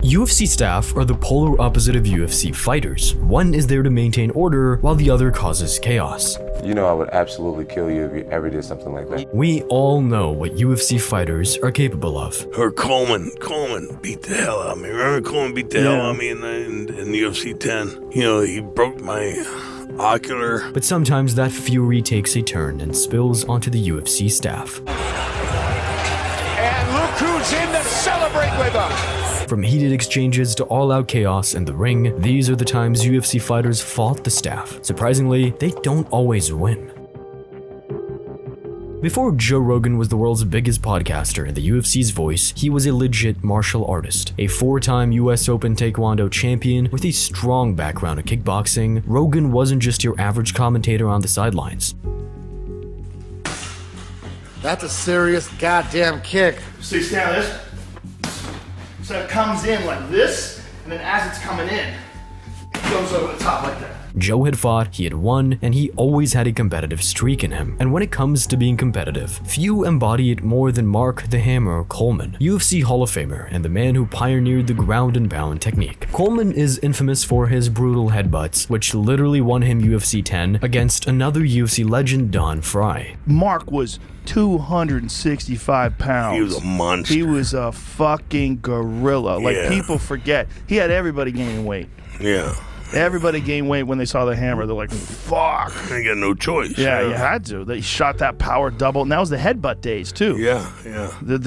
UFC staff are the polar opposite of UFC fighters. One is there to maintain order, while the other causes chaos. You know I would absolutely kill you if you ever did something like that. We all know what UFC fighters are capable of. Her Coleman beat the hell out of me. Remember Coleman beat the hell out of me in UFC 10? You know, he broke my ocular. But sometimes that fury takes a turn and spills onto the UFC staff. And look who's in to celebrate with them. From heated exchanges to all-out chaos in the ring, these are the times UFC fighters fought the staff. Surprisingly, they don't always win. Before Joe Rogan was the world's biggest podcaster and the UFC's voice, he was a legit martial artist. A 4-time US Open Taekwondo champion with a strong background in kickboxing, Rogan wasn't just your average commentator on the sidelines. That's a serious goddamn kick. So you stand like this. So it comes in like this, and then as it's coming in, it goes over the top like that. Joe had fought, he had won, and he always had a competitive streak in him. And when it comes to being competitive, few embody it more than Marc the Hammer Coleman, UFC Hall of Famer and the man who pioneered the ground and pound technique. Coleman is infamous for his brutal headbutts, which literally won him UFC 10 against another UFC legend, Don Fry. Marc was 265 pounds. He was a monster. He was a fucking gorilla. Like, people forget. He had everybody gaining weight. Yeah. Everybody gained weight when they saw the hammer. They're like, fuck. I got no choice. Yeah, you had to. They shot that power double. And that was the headbutt days, too. Yeah.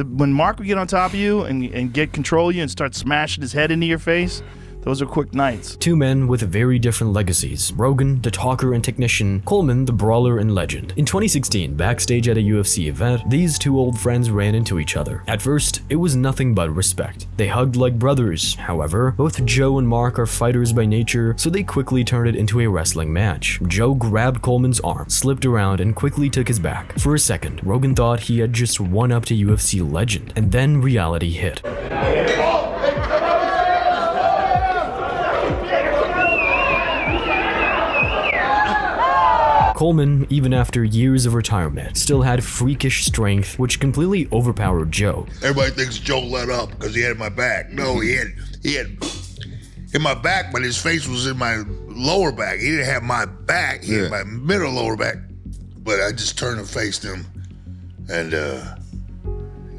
When Marc would get on top of you and get control of you and start smashing his head into your face, those are quick nights. Two men with very different legacies. Rogan, the talker and technician, Coleman, the brawler and legend. In 2016, backstage at a UFC event, these two old friends ran into each other. At first, it was nothing but respect. They hugged like brothers. However, both Joe and Marc are fighters by nature, so they quickly turned it into a wrestling match. Joe grabbed Coleman's arm, slipped around, and quickly took his back. For a second, Rogan thought he had just won up to UFC legend, and then reality hit. Coleman, even after years of retirement, still had freakish strength which completely overpowered Joe. Everybody thinks Joe let up because he had my back. No, he had in my back, but his face was in my lower back. He didn't have my back, he had my middle lower back. But I just turned and faced him, and it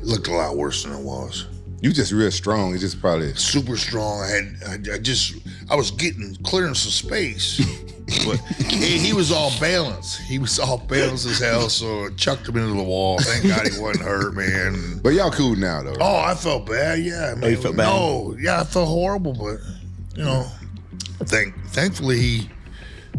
looked a lot worse than it was. You just real strong. It's just probably super strong. I was clearing some space. But he was all balanced. He was all balanced as hell, so I chucked him into the wall. Thank God he wasn't hurt, man. But y'all cool now, though. Right? Oh, I felt bad, yeah. You felt bad? No, yeah, I felt horrible, but, you know, thankfully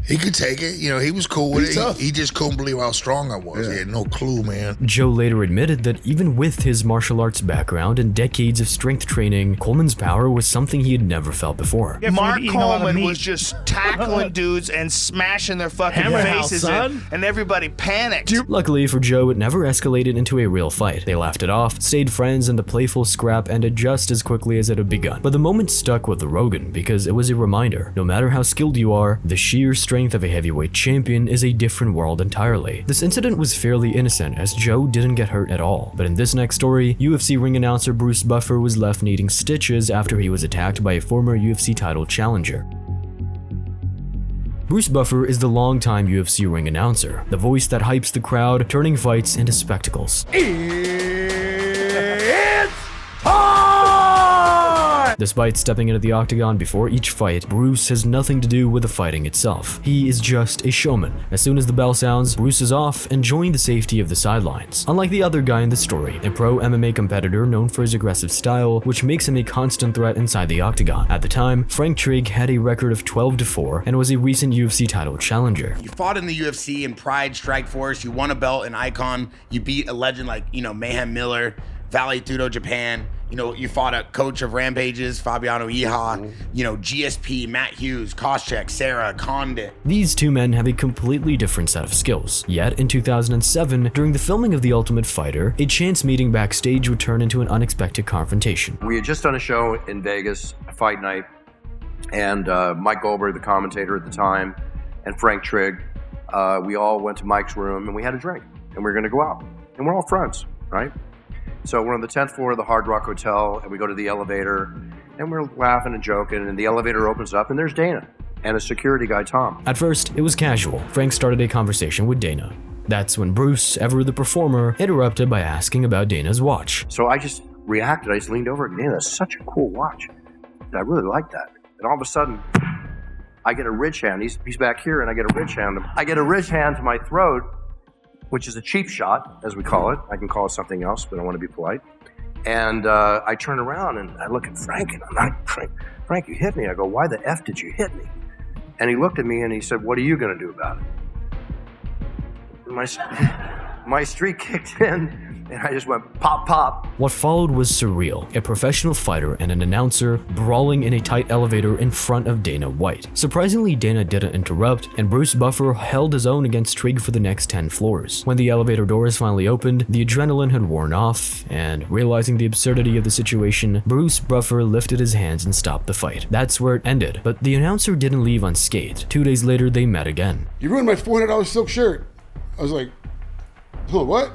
he could take it. You know, he was cool with it. He just couldn't believe how strong I was. He had no clue, man. Joe later admitted that even with his martial arts background and decades of strength training, Coleman's power was something he had never felt before. Marc Coleman was just tackling dudes and smashing their fucking faces in, and everybody panicked. Luckily for Joe, it never escalated into a real fight. They laughed it off, stayed friends, and the playful scrap ended just as quickly as it had begun. But the moment stuck with Rogan because it was a reminder, no matter how skilled you are, the sheer strength of a heavyweight champion is a different world entirely. This incident was fairly innocent as Joe didn't get hurt at all, but in this next story, UFC ring announcer Bruce Buffer was left needing stitches after he was attacked by a former UFC title challenger. Bruce Buffer is the longtime UFC ring announcer, the voice that hypes the crowd, turning fights into spectacles. Despite stepping into the octagon before each fight, Bruce has nothing to do with the fighting itself. He is just a showman. As soon as the bell sounds, Bruce is off, enjoying the safety of the sidelines. Unlike the other guy in the story, a pro MMA competitor known for his aggressive style, which makes him a constant threat inside the octagon. At the time, Frank Trigg had a record of 12-4 and was a recent UFC title challenger. You fought in the UFC in Pride Strikeforce, you won a belt in Icon, you beat a legend like, Mayhem Miller, Vale Tudo Japan. You fought a coach of Rampages, Fabiano Iha, GSP, Matt Hughes, Koscheck, Sarah, Condit. These two men have a completely different set of skills. Yet, in 2007, during the filming of The Ultimate Fighter, a chance meeting backstage would turn into an unexpected confrontation. We had just done a show in Vegas, a fight night, and Mike Goldberg, the commentator at the time, and Frank Trigg, we all went to Mike's room and we had a drink, and we were gonna go out. And we're all friends, right? So we're on the 10th floor of the Hard Rock Hotel, and we go to the elevator, And we're laughing and joking, and the elevator opens up, and there's Dana and a security guy, Tom. At first, it was casual. Frank started a conversation with Dana. That's when Bruce, ever the performer, interrupted by asking about Dana's watch. So I just reacted. I just leaned over, Dana, that's such a cool watch. I really like that. And all of a sudden, I get a ridge hand. He's back here, and I get a ridge hand. I get a ridge hand to my throat, which is a cheap shot, as we call it. I can call it something else, but I want to be polite. And I turn around, and I look at Frank, and I'm like, Frank, you hit me. I go, why the F did you hit me? And he looked at me, and he said, what are you going to do about it? My streak kicked in, and I just went pop, pop. What followed was surreal. A professional fighter and an announcer brawling in a tight elevator in front of Dana White. Surprisingly, Dana didn't interrupt, and Bruce Buffer held his own against Trigg for the next 10 floors. When the elevator doors finally opened, the adrenaline had worn off, and realizing the absurdity of the situation, Bruce Buffer lifted his hands and stopped the fight. That's where it ended, but the announcer didn't leave unscathed. 2 days later, they met again. You ruined my $400 silk shirt. I was like, oh, what?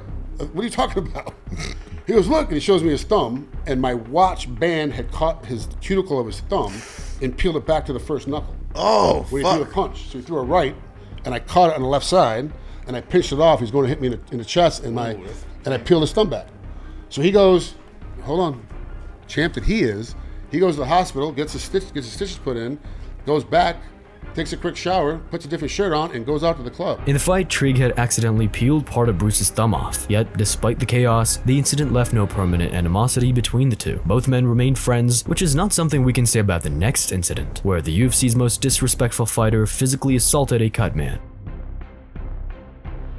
What are you talking about? He goes, look, and he shows me his thumb, and my watch band had caught his cuticle of his thumb and peeled it back to the first knuckle. Oh, when he threw a punch. So he threw a right, and I caught it on the left side, and I pinched it off. He's going to hit me in the chest, and I peeled his thumb back. So he goes, hold on, champ that he is. He goes to the hospital, gets his stitches put in, goes back, takes a quick shower, puts a different shirt on, and goes out to the club. In the fight, Trigg had accidentally peeled part of Bruce's thumb off. Yet, despite the chaos, the incident left no permanent animosity between the two. Both men remained friends, which is not something we can say about the next incident, where the UFC's most disrespectful fighter physically assaulted a Cutman.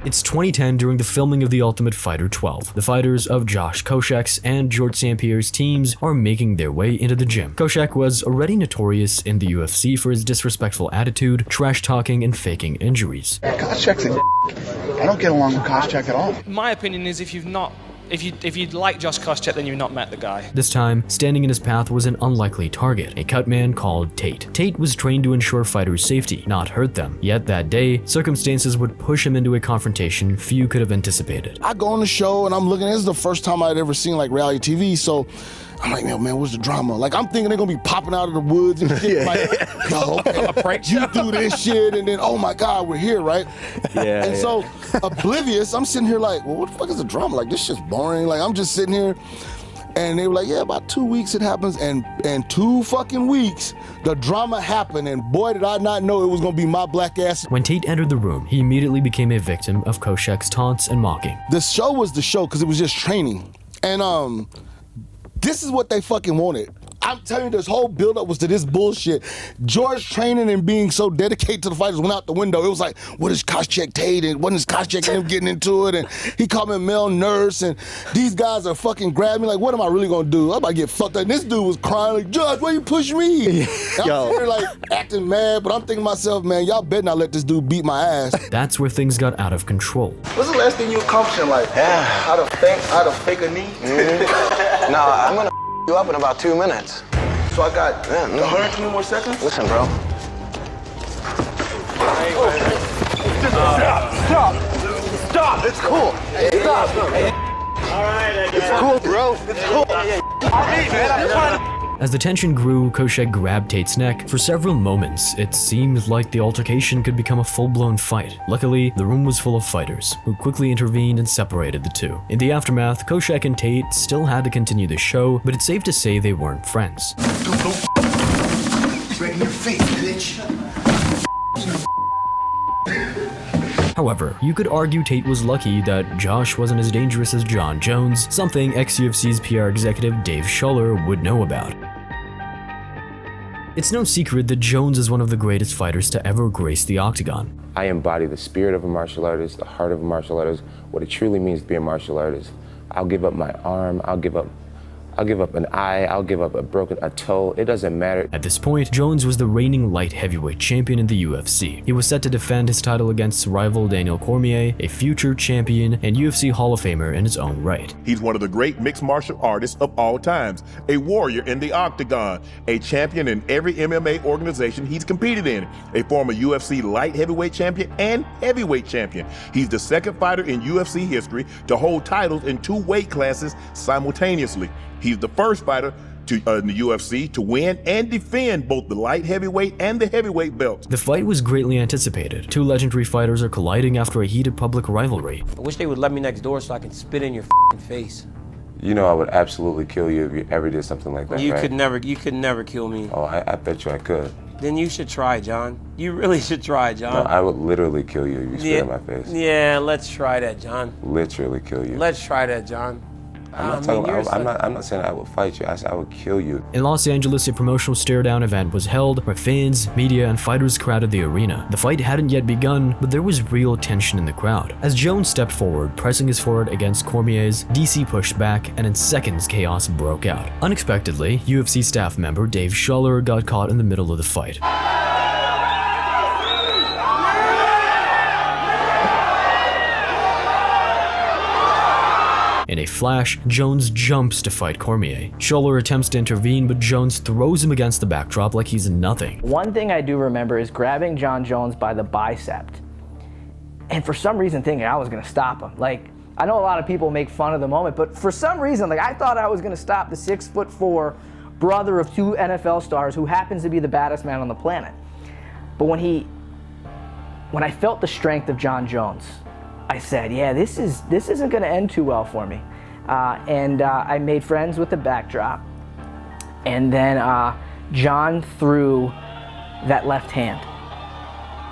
It's 2010 during the filming of The Ultimate Fighter 12. The fighters of Josh Koscheck's and George St. Pierre's teams are making their way into the gym. Koscheck was already notorious in the UFC for his disrespectful attitude, trash talking, and faking injuries. Koscheck's a I don't get along with Koscheck at all. My opinion is if you'd like Josh Koscheck, then you've not met the guy. This time, standing in his path was an unlikely target, a Cutman called Tate. Tate was trained to ensure fighters' safety, not hurt them. Yet that day, circumstances would push him into a confrontation few could have anticipated. I go on the show and I'm looking, this is the first time I'd ever seen like reality TV, so I'm like, man, what's the drama? Like, I'm thinking they're gonna be popping out of the woods and shit. Like, yo, a prank you do this shit, and then, oh my God, we're here, right? Yeah. And so, oblivious, I'm sitting here like, well, what the fuck is the drama? Like, this shit's boring. Like, I'm just sitting here, and they were like, yeah, about 2 weeks it happens, and 2 fucking weeks, the drama happened, and boy, did I not know it was gonna be my black ass. When Tate entered the room, he immediately became a victim of Koscheck's taunts and mocking. The show was the show because it was just training, and this is what they fucking wanted. I'm telling you, this whole buildup was to this bullshit. George training and being so dedicated to the fighters went out the window. It was like, what is Koscheck Tate? And what is Koscheck and him getting into it? And he called me a male nurse. And these guys are fucking grabbing me like, what am I really gonna do? I'm about to get fucked up. And this dude was crying like, Judge, why you push me? And I'm sitting there like acting mad, but I'm thinking to myself, man, y'all better not let this dude beat my ass. That's where things got out of control. What's the last thing you accomplished in life? Yeah. How to fake a knee? No, I'm gonna you up in about 2 minutes. So I got 120 more seconds? Listen, bro. Stop! It's cool. Stop! All right, it's cool, bro. It's cool. As the tension grew, Koscheck grabbed Tate's neck. For several moments, it seemed like the altercation could become a full-blown fight. Luckily, the room was full of fighters, who quickly intervened and separated the two. In the aftermath, Koscheck and Tate still had to continue the show, but it's safe to say they weren't friends. Right in your face, bitch. However, you could argue Tate was lucky that Josh wasn't as dangerous as John Jones, something ex-UFC's PR executive Dave Sholler would know about. It's no secret that Jones is one of the greatest fighters to ever grace the octagon. I embody the spirit of a martial artist, the heart of a martial artist, what it truly means to be a martial artist. I'll give up my arm, I'll give up an eye, I'll give up a toe, it doesn't matter. At this point, Jones was the reigning light heavyweight champion in the UFC. He was set to defend his title against rival Daniel Cormier, a future champion and UFC Hall of Famer in his own right. He's one of the great mixed martial artists of all times, a warrior in the octagon, a champion in every MMA organization he's competed in, a former UFC light heavyweight champion and heavyweight champion. He's the second fighter in UFC history to hold titles in 2 weight classes simultaneously. He's the first fighter in the UFC to win and defend both the light heavyweight and the heavyweight belts. The fight was greatly anticipated. Two legendary fighters are colliding after a heated public rivalry. I wish they would let me next door so I could spit in your face. You know I would absolutely kill you if you ever did something like that, You right? could never kill me. Oh, I bet you I could. Then you should try, John. You really should try, John. No, I would literally kill you if you spit in my face. Yeah, let's try that, John. Literally kill you. Let's try that, John. I'm not saying I would fight you. I said I would kill you. In Los Angeles, a promotional stare-down event was held where fans, media, and fighters crowded the arena. The fight hadn't yet begun, but there was real tension in the crowd. As Jones stepped forward, pressing his forehead against Cormier's, DC pushed back, and in seconds, chaos broke out. Unexpectedly, UFC staff member Dave Sholler got caught in the middle of the fight. In a flash, Jones jumps to fight Cormier. Sholler attempts to intervene, but Jones throws him against the backdrop like he's nothing. One thing I do remember is grabbing John Jones by the bicep, and for some reason thinking I was gonna stop him. Like, I know a lot of people make fun of the moment, but for some reason, like, I thought I was gonna stop the 6'4" brother of two NFL stars who happens to be the baddest man on the planet. But when I felt the strength of John Jones, I said, yeah, this isn't going to end too well for me. I made friends with the backdrop. And then John threw that left hand.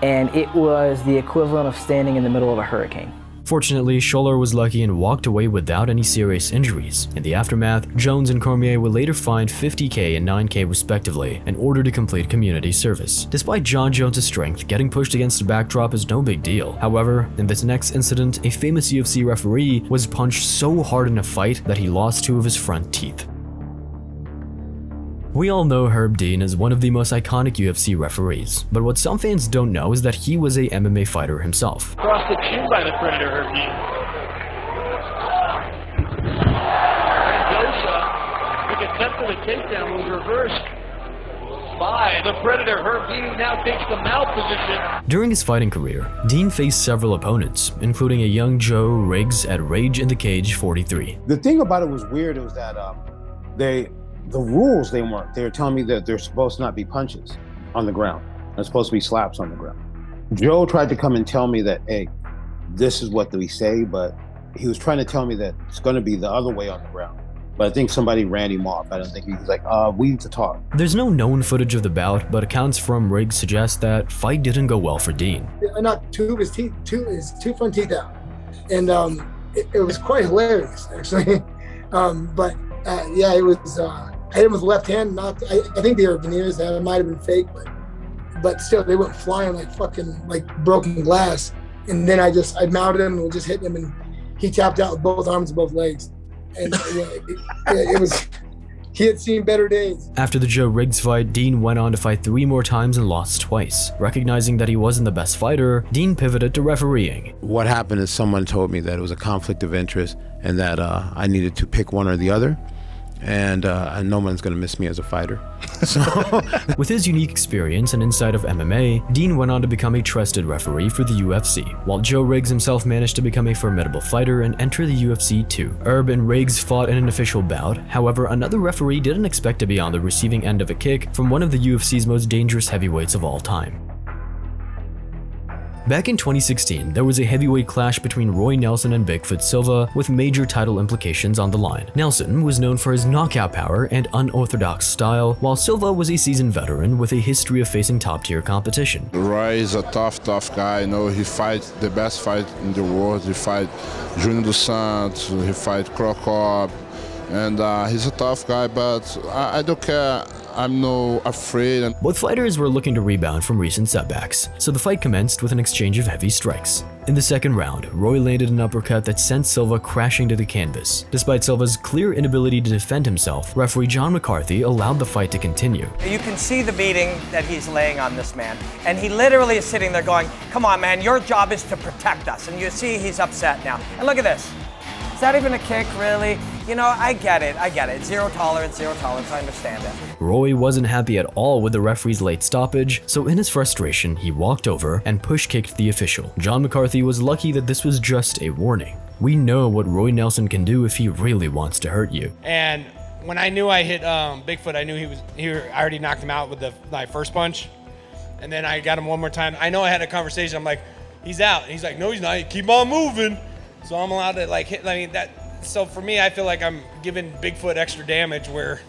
And it was the equivalent of standing in the middle of a hurricane. Fortunately, Sholler was lucky and walked away without any serious injuries. In the aftermath, Jones and Cormier were later fined $50K and $9K respectively in order to complete community service. Despite John Jones' strength, getting pushed against a backdrop is no big deal. However, in this next incident, a famous UFC referee was punched so hard in a fight that he lost 2 of his front teeth. We all know Herb Dean as one of the most iconic UFC referees, but what some fans don't know is that he was a MMA fighter himself. Across the chin by the Predator, Herb Dean. Mendoza, the attempt at a takedown was reversed by the Predator. Herb Dean now takes the mouth position. During his fighting career, Dean faced several opponents, including a young Joe Riggs at Rage in the Cage 43. The thing about it was weird was that the rules they weren't. They were telling me that there's supposed to not be punches on the ground. There's supposed to be slaps on the ground. Joe tried to come and tell me that, hey, this is what we say, but he was trying to tell me that it's going to be the other way on the ground. But I think somebody ran him off. I don't think he was like, we need to talk. There's no known footage of the bout, but accounts from Riggs suggest that fight didn't go well for Dean. I knocked two of his two front teeth out. And it was quite hilarious, actually. Yeah, it was, I hit him with the left hand. I think they were veneers. That might have been fake, but still, they went flying like fucking broken glass. And then I mounted him and was just hitting him, and he tapped out with both arms and both legs. And it was, he had seen better days. After the Joe Riggs fight, Dean went on to fight 3 more times and lost twice. Recognizing that he wasn't the best fighter, Dean pivoted to refereeing. What happened is someone told me that it was a conflict of interest and that I needed to pick one or the other. And no one's gonna miss me as a fighter. With his unique experience and insight of MMA, Dean went on to become a trusted referee for the UFC, while Joe Riggs himself managed to become a formidable fighter and enter the UFC too. Herb and Riggs fought in an official bout. However, another referee didn't expect to be on the receiving end of a kick from one of the UFC's most dangerous heavyweights of all time. Back in 2016, there was a heavyweight clash between Roy Nelson and Bigfoot Silva with major title implications on the line. Nelson was known for his knockout power and unorthodox style, while Silva was a seasoned veteran with a history of facing top-tier competition. Roy is a tough guy. You know, he fights the best fight in the world. He fights Júnior dos Santos, he fights Crocop, and he's a tough guy, but I don't care. I'm no afraid. Both fighters were looking to rebound from recent setbacks, so the fight commenced with an exchange of heavy strikes. In the second round, Roy landed an uppercut that sent Silva crashing to the canvas. Despite Silva's clear inability to defend himself, referee John McCarthy allowed the fight to continue. You can see the beating that he's laying on this man, and he literally is sitting there going, come on man, your job is to protect us, and you see he's upset now. And look at this. Is that even a kick, really? You know, I get it. Zero tolerance, I understand it. Roy wasn't happy at all with the referee's late stoppage, so in his frustration, he walked over and push-kicked the official. John McCarthy was lucky that this was just a warning. We know what Roy Nelson can do if he really wants to hurt you. And when I knew I hit Bigfoot, I knew I already knocked him out with my first punch. And then I got him one more time. I know I had a conversation. I'm like, he's out. And he's like, no, he's not. Keep on moving. So I'm allowed to like hit. I mean, so for me, I feel like I'm giving Bigfoot extra damage where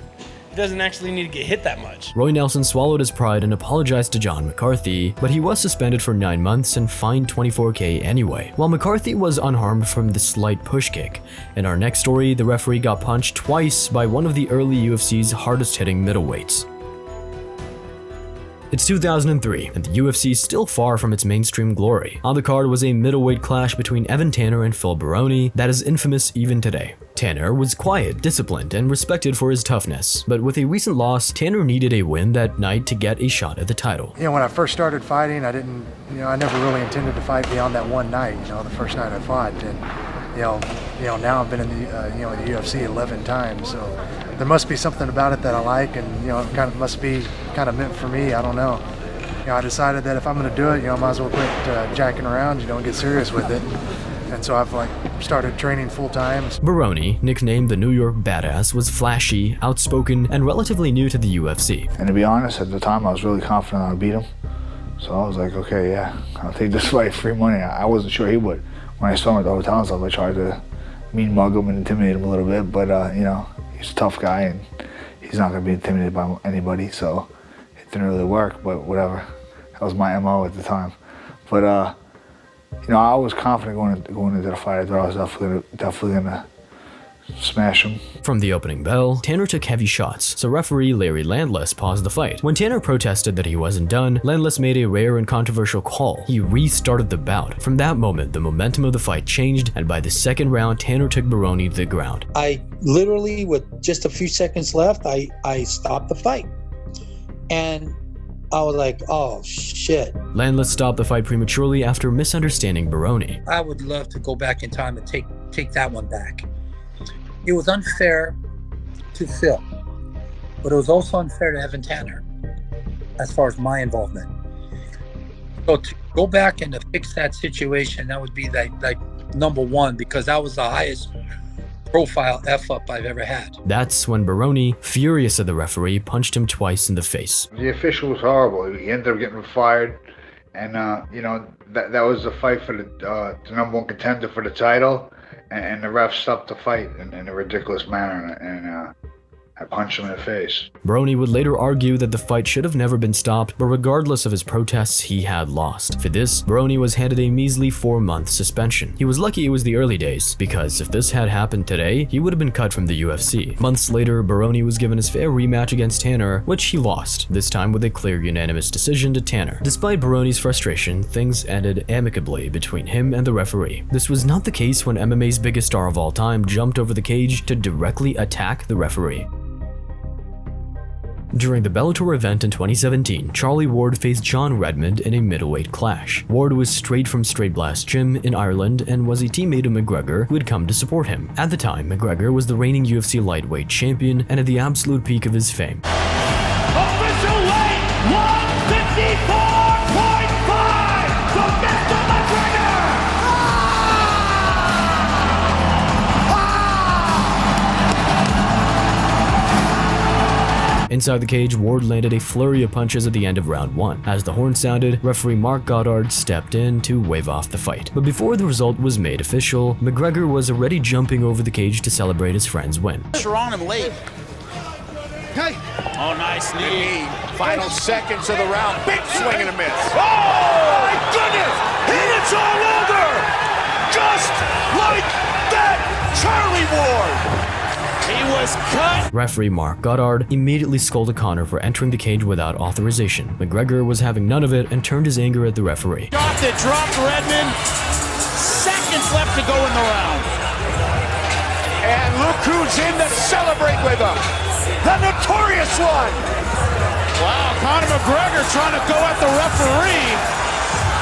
he doesn't actually need to get hit that much. Roy Nelson swallowed his pride and apologized to John McCarthy, but he was suspended for 9 months and fined $24K anyway, while McCarthy was unharmed from the slight push kick. In our next story, the referee got punched twice by one of the early UFC's hardest-hitting middleweights. It's 2003, and the UFC is still far from its mainstream glory. On the card was a middleweight clash between Evan Tanner and Phil Baroni that is infamous even today. Tanner was quiet, disciplined, and respected for his toughness, but with a recent loss, Tanner needed a win that night to get a shot at the title. You know, when I first started fighting, I never really intended to fight beyond that one night, the first night I fought. And, now I've been in the, the UFC 11 times, so there must be something about it that I like, and, it kind of must be kind of meant for me. I don't know. I decided that if I'm going to do it, I might as well quit jacking around, and get serious with it. And so I've started training full time. Baroni, nicknamed the New York Badass, was flashy, outspoken, and relatively new to the UFC. And to be honest, at the time I was really confident I'd beat him. So I was like, okay, yeah, I'll take this fight, free money. I wasn't sure he would. When I saw him at the hotel and stuff, I tried to mean mug him and intimidate him a little bit, but he's a tough guy and he's not going to be intimidated by anybody, so it didn't really work, but whatever. That was my MO at the time. But I was confident going into the fight. I thought I was definitely gonna smash him. From the opening bell, Tanner took heavy shots, so referee Larry Landless paused the fight. When Tanner protested that he wasn't done, Landless made a rare and controversial call. He restarted the bout. From that moment, the momentum of the fight changed, and by the second round, Tanner took Baroni to the ground. I literally, with just a few seconds left, I stopped the fight. And I was like, oh shit. Landless stopped the fight prematurely after misunderstanding Baroni. I would love to go back in time and take that one back. It was unfair to Phil, but it was also unfair to Evan Tanner as far as my involvement. So to go back and to fix that situation, that would be like number one, because that was the highest profile F-up I've ever had. That's when Baroni, furious at the referee, punched him twice in the face. The official was horrible. He ended up getting fired, and that was the fight for the number one contender for the title, and the ref stopped the fight in a ridiculous manner, and I punched him in the face. Baroni would later argue that the fight should have never been stopped, but regardless of his protests, he had lost. For this, Baroni was handed a measly 4-month suspension. He was lucky it was the early days, because if this had happened today, he would have been cut from the UFC. Months later, Baroni was given his fair rematch against Tanner, which he lost, this time with a clear unanimous decision to Tanner. Despite Baroni's frustration, things ended amicably between him and the referee. This was not the case when MMA's biggest star of all time jumped over the cage to directly attack the referee. During the Bellator event in 2017, Charlie Ward faced John Redmond in a middleweight clash. Ward was straight from Straight Blast Gym in Ireland and was a teammate of McGregor who had come to support him. At the time, McGregor was the reigning UFC lightweight champion and at the absolute peak of his fame. Official weight 154.5 for Mr. McGregor! Inside the cage, Ward landed a flurry of punches at the end of round 1. As the horn sounded, referee Marc Goddard stepped in to wave off the fight. But before the result was made official, McGregor was already jumping over the cage to celebrate his friend's win. Pressure on him late. Hey. Oh, nice knee. Final seconds of the round. Big swing and a miss. Oh, my goodness! And it's all over! Just like that, Charlie Ward! He was cut! Referee Marc Goddard immediately scolded Conor for entering the cage without authorization. McGregor was having none of it and turned his anger at the referee. Shot that dropped Redmond. Seconds left to go in the round. And look who's in to celebrate with him. The notorious one. Wow, Conor McGregor trying to go at the referee.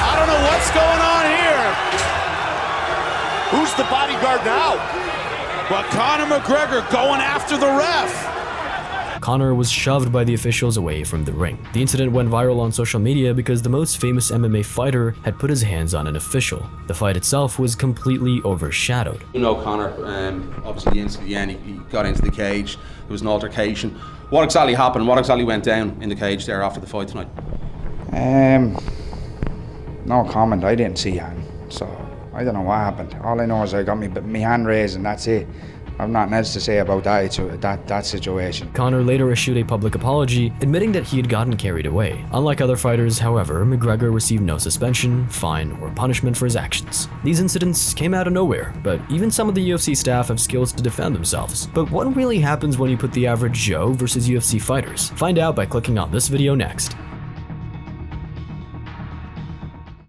I don't know what's going on here. Who's the bodyguard now? But Conor McGregor going after the ref. Conor was shoved by the officials away from the ring. The incident went viral on social media because the most famous MMA fighter had put his hands on an official. The fight itself was completely overshadowed. You know Conor, obviously at the end he got into the cage, there was an altercation. What exactly happened? What exactly went down in the cage there after the fight tonight? No comment, I didn't see hand, so I don't know what happened. All I know is I got my hand raised and that's it. I've nothing else to say about that situation. Conor later issued a public apology, admitting that he had gotten carried away. Unlike other fighters, however, McGregor received no suspension, fine, or punishment for his actions. These incidents came out of nowhere, but even some of the UFC staff have skills to defend themselves. But what really happens when you put the average Joe versus UFC fighters? Find out by clicking on this video next.